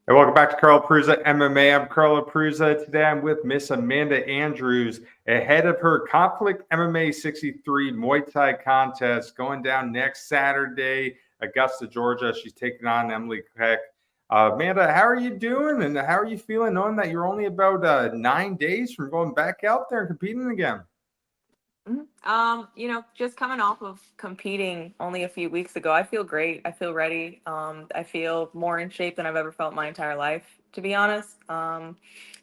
Hey, welcome back to Carl Prusa MMA. I'm Carl Prusa. Today I'm with Miss Amanda Andrews ahead of her Conflict MMA 63 Muay Thai contest going down next Saturday, Augusta, Georgia. She's taking on Emily Peck. Amanda, how are you doing and how are you feeling knowing that you're only about 9 days from going back out there and competing again? Just coming off of competing only a few weeks ago, I feel great. I feel ready. I feel more in shape than I've ever felt my entire life, to be honest.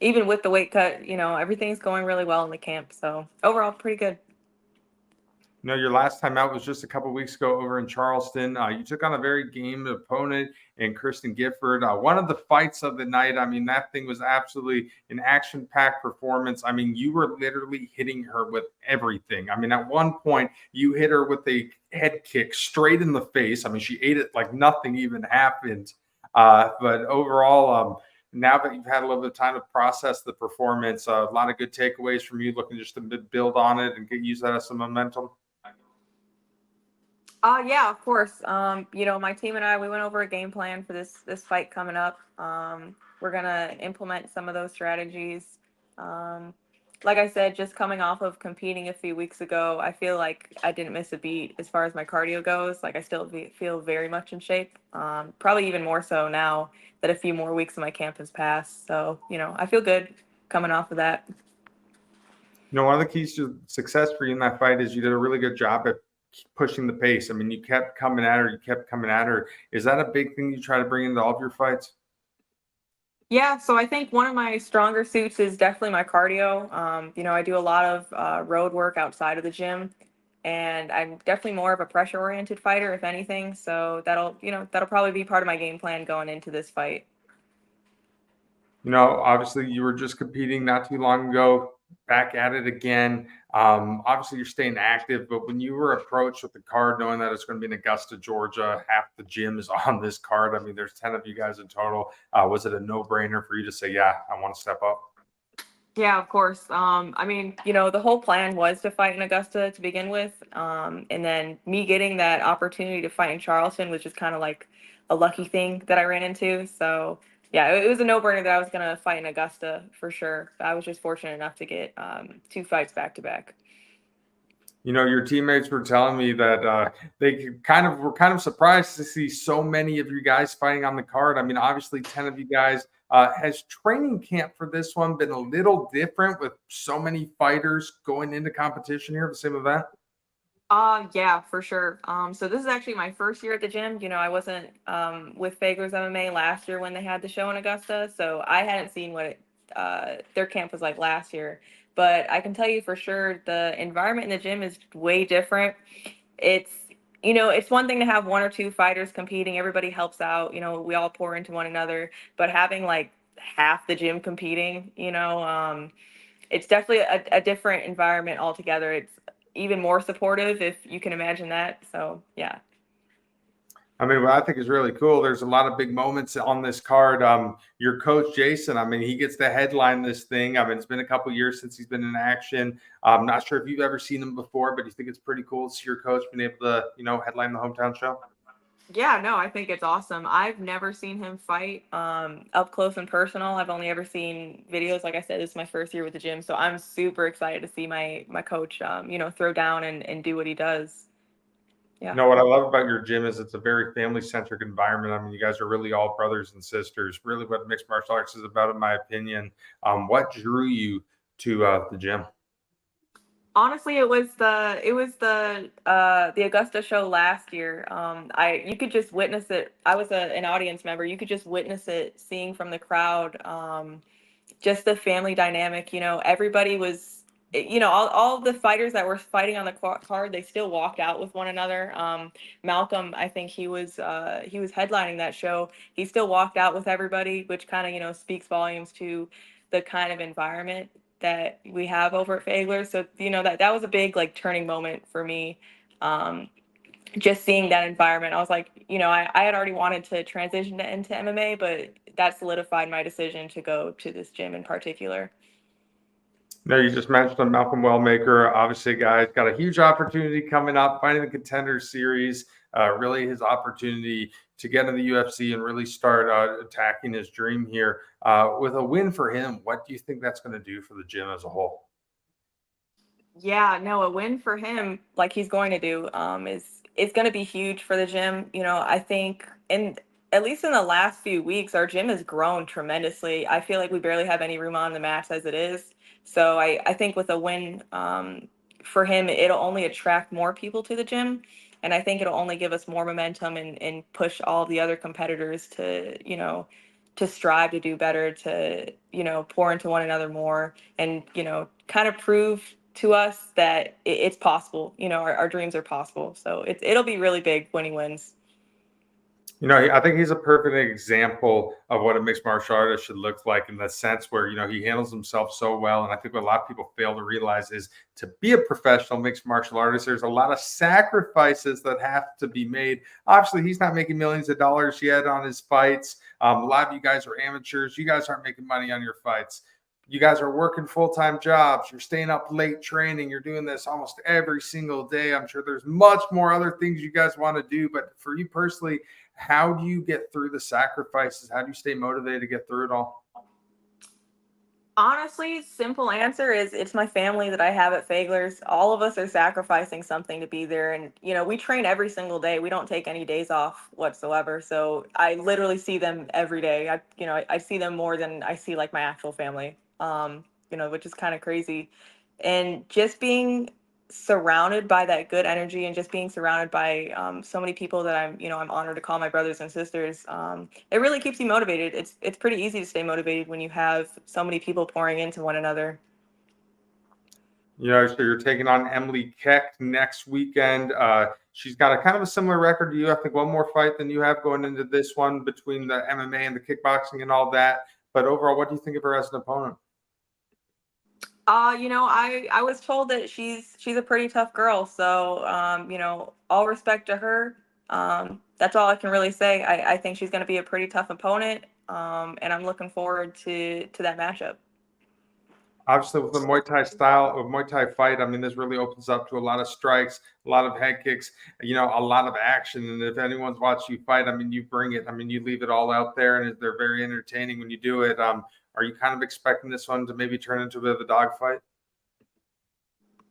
Even with the weight cut, everything's going really well in the camp. So overall, pretty good. You know, your last time out was just a couple weeks ago over in Charleston. You took on a very game opponent in Kristen Gifford. One of the fights of the night, I mean, that thing was absolutely an action-packed performance. I mean, you were literally hitting her with everything. I mean, at one point, you hit her with a head kick straight in the face. I mean, she ate it like nothing even happened. But overall, now that you've had a little bit of time to process the performance, a lot of good takeaways from you looking just to build on it and use that as some momentum. Yeah, of course. My team and I, we went over a game plan for this fight coming up. We're gonna implement some of those strategies. Um, like I said, just coming off of competing a few weeks ago, I feel like I didn't miss a beat as far as my cardio goes. Like I still feel very much in shape. Probably even more so now that a few more weeks of my camp has passed. So, I feel good coming off of that. You know, one of the keys to success for you in that fight is you did a really good job at pushing the pace. I mean, you kept coming at her, you kept coming at her. Is that a big thing you try to bring into all of your fights? Yeah, so I think one of my stronger suits is definitely my cardio. I do a lot of road work outside of the gym, and I'm definitely more of a pressure-oriented fighter, if anything. So that'll probably be part of my game plan going into this fight. You know, obviously you were just competing not too long ago, back at it again. Obviously you're staying active, but when you were approached with the card, knowing that it's going to be in Augusta, Georgia, half the gym is on this card. I mean, there's 10 of you guys in total. Was it a no-brainer for you to say, yeah, I want to step up? Yeah, of course. The whole plan was to fight in Augusta to begin with, and then me getting that opportunity to fight in Charleston was just kind of like a lucky thing that I ran into. So yeah, it was a no-brainer that I was gonna fight in Augusta for sure. I was just fortunate enough to get two fights back to back. You know, your teammates were telling me that they were kind of surprised to see so many of you guys fighting on the card. I mean, obviously, 10 of you guys. Has training camp for this one been a little different with so many fighters going into competition here at the same event? Yeah, for sure. So this is actually my first year at the gym. I wasn't with Fagler's MMA last year when they had the show in Augusta, so I hadn't seen what their camp was like last year. But I can tell you for sure, the environment in the gym is way different. It's it's one thing to have one or two fighters competing. Everybody helps out. We all pour into one another. But having like half the gym competing, it's definitely a different environment altogether. It's even more supportive, if you can imagine that. So yeah. I mean, what I think is really cool, there's a lot of big moments on this card. Your coach, Jason, I mean, he gets to headline this thing. I mean, it's been a couple years since he's been in action. I'm not sure if you've ever seen him before, but you think it's pretty cool to see your coach being able to, headline the hometown show? Yeah, no, I think it's awesome. I've never seen him fight up close and personal. I've only ever seen videos. Like I said, this is my first year with the gym, so I'm super excited to see my coach, throw down and do what he does. You Yeah. know, what I love about your gym is it's a very family-centric environment. I mean, you guys are really all brothers and sisters. Really what mixed martial arts is about, in my opinion. What drew you to the gym? Honestly, it was the Augusta show last year. I you could just witness it. I was an audience member. You could just witness it, seeing from the crowd. Just the family dynamic. Everybody was. All of the fighters that were fighting on the card, they still walked out with one another. Malcolm, I think he was headlining that show. He still walked out with everybody, which kind of speaks volumes to the kind of environment that we have over at Fagler. So, that was a big like turning moment for me. Um, just seeing that environment, I was like, I had already wanted to transition into MMA, but that solidified my decision to go to this gym in particular. No, you just mentioned him, Malcolm Wellmaker. Obviously, guys, got a huge opportunity coming up, fighting the Contender Series. Really, his opportunity to get in the UFC and really start attacking his dream here. With a win for him, what do you think that's going to do for the gym as a whole? Yeah, no, a win for him, like he's going to do, is going to be huge for the gym. I think in at least in the last few weeks, our gym has grown tremendously. I feel like we barely have any room on the mats as it is. So I think with a win, for him, it'll only attract more people to the gym. And I think it'll only give us more momentum and push all the other competitors to strive to do better, to, pour into one another more and, kind of prove to us that it's possible. Our dreams are possible. So it'll be really big when he wins. I think he's a perfect example of what a mixed martial artist should look like in the sense where, he handles himself so well. And I think what a lot of people fail to realize is to be a professional mixed martial artist, there's a lot of sacrifices that have to be made. Obviously, he's not making millions of dollars yet on his fights. A lot of you guys are amateurs. You guys aren't making money on your fights. You guys are working full-time jobs. You're staying up late training. You're doing this almost every single day. I'm sure there's much more other things you guys want to do. But for you personally, how do you get through the sacrifices? How do you stay motivated to get through it all? Honestly, simple answer is it's my family that I have at Fagler's. All of us are sacrificing something to be there. And, we train every single day. We don't take any days off whatsoever. So I literally see them every day. I see them more than I see like my actual family, which is kind of crazy. And just being surrounded by that good energy and just being surrounded by so many people that I'm honored to call my brothers and sisters. It really keeps you motivated. It's pretty easy to stay motivated when you have so many people pouring into one another. So you're taking on Emily Keck next weekend. She's got a kind of a similar record to you. I think one more fight than you have going into this one between the MMA and the kickboxing and all that. But overall, what do you think of her as an opponent? I was told that she's a pretty tough girl. So all respect to her. That's all I can really say. I think she's going to be a pretty tough opponent. And I'm looking forward to that matchup. Obviously, with the Muay Thai style of Muay Thai fight, I mean, this really opens up to a lot of strikes, a lot of head kicks, a lot of action. And if anyone's watched you fight, I mean, you bring it. I mean, you leave it all out there, and they're very entertaining when you do it. Are you kind of expecting this one to maybe turn into a bit of a dogfight?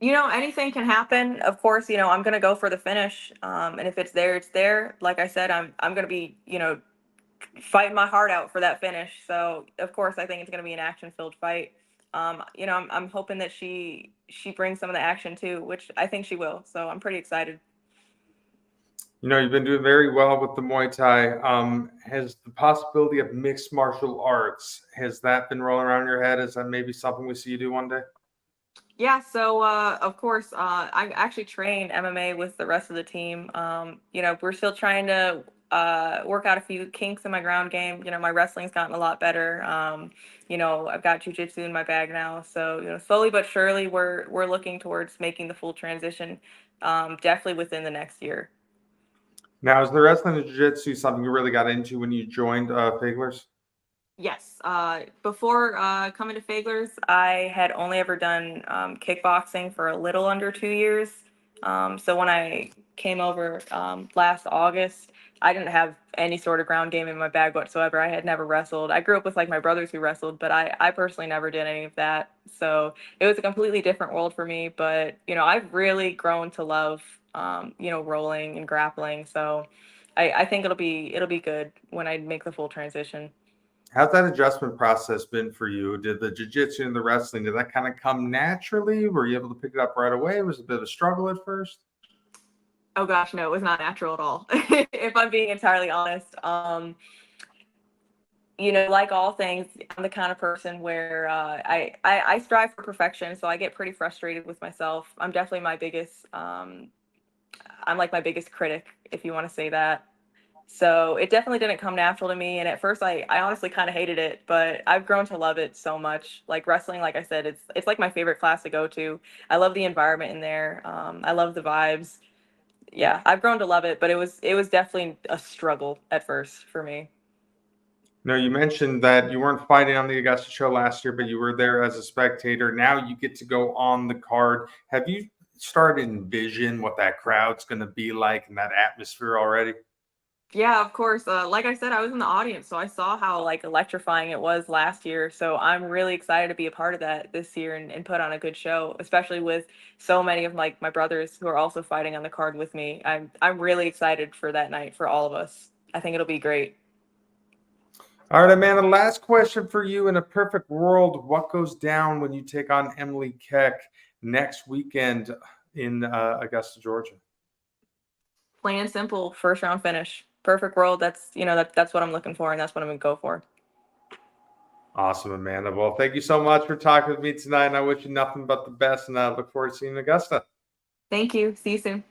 Anything can happen. Of course, I'm gonna go for the finish. And if it's there, it's there. Like I said, I'm gonna be, fighting my heart out for that finish. So of course, I think it's gonna be an action-filled fight. I'm hoping that she brings some of the action too, which I think she will. So I'm pretty excited. You've been doing very well with the Muay Thai. Has the possibility of mixed martial arts, has that been rolling around your head? Is that maybe something we see you do one day? Yeah, so of course, I actually train MMA with the rest of the team. We're still trying to work out a few kinks in my ground game. My wrestling's gotten a lot better. I've got jujitsu in my bag now. So, slowly but surely, we're looking towards making the full transition, definitely within the next year. Now, is the wrestling and jiu-jitsu something you really got into when you joined Fagler's? Yes. Before coming to Fagler's, I had only ever done kickboxing for a little under 2 years. So when I came over last August, I didn't have any sort of ground game in my bag whatsoever. I had never wrestled. I grew up with like my brothers who wrestled, but I personally never did any of that. So it was a completely different world for me. But I've really grown to love rolling and grappling. So I think it'll be good when I make the full transition. How's that adjustment process been for you? Did the jiu-jitsu and the wrestling, did that kind of come naturally? Were you able to pick it up right away? Was it a bit of a struggle at first? Oh gosh, no, it was not natural at all. If I'm being entirely honest, like all things, I'm the kind of person where I strive for perfection, so I get pretty frustrated with myself. I'm like my biggest critic, if you want to say that. So it definitely didn't come natural to me, and at first I honestly kind of hated it, but I've grown to love it so much. Like wrestling, like I said, it's like my favorite class to go to. I love the environment in there. I love the vibes. Yeah, I've grown to love it, but it was definitely a struggle at first for me. Now, you mentioned that you weren't fighting on the Augusta show last year, but you were there as a spectator. Now you get to go on the card. Have you started to envision what that crowd's going to be like and that atmosphere already? Yeah, of course. Like I said, I was in the audience, so I saw how like electrifying it was last year. So I'm really excited to be a part of that this year and put on a good show, especially with so many of like my brothers who are also fighting on the card with me. I'm really excited for that night for all of us. I think it'll be great. All right, Amanda, last question for you. In a perfect world, what goes down when you take on Emily Keck next weekend in Augusta, Georgia? Plain and simple, first round finish. Perfect world. That's that's what I'm looking for, and that's what I'm gonna go for. Awesome, Amanda. Well, thank you so much for talking with me tonight, and I wish you nothing but the best, and I look forward to seeing you in Augusta. Thank you. See you soon.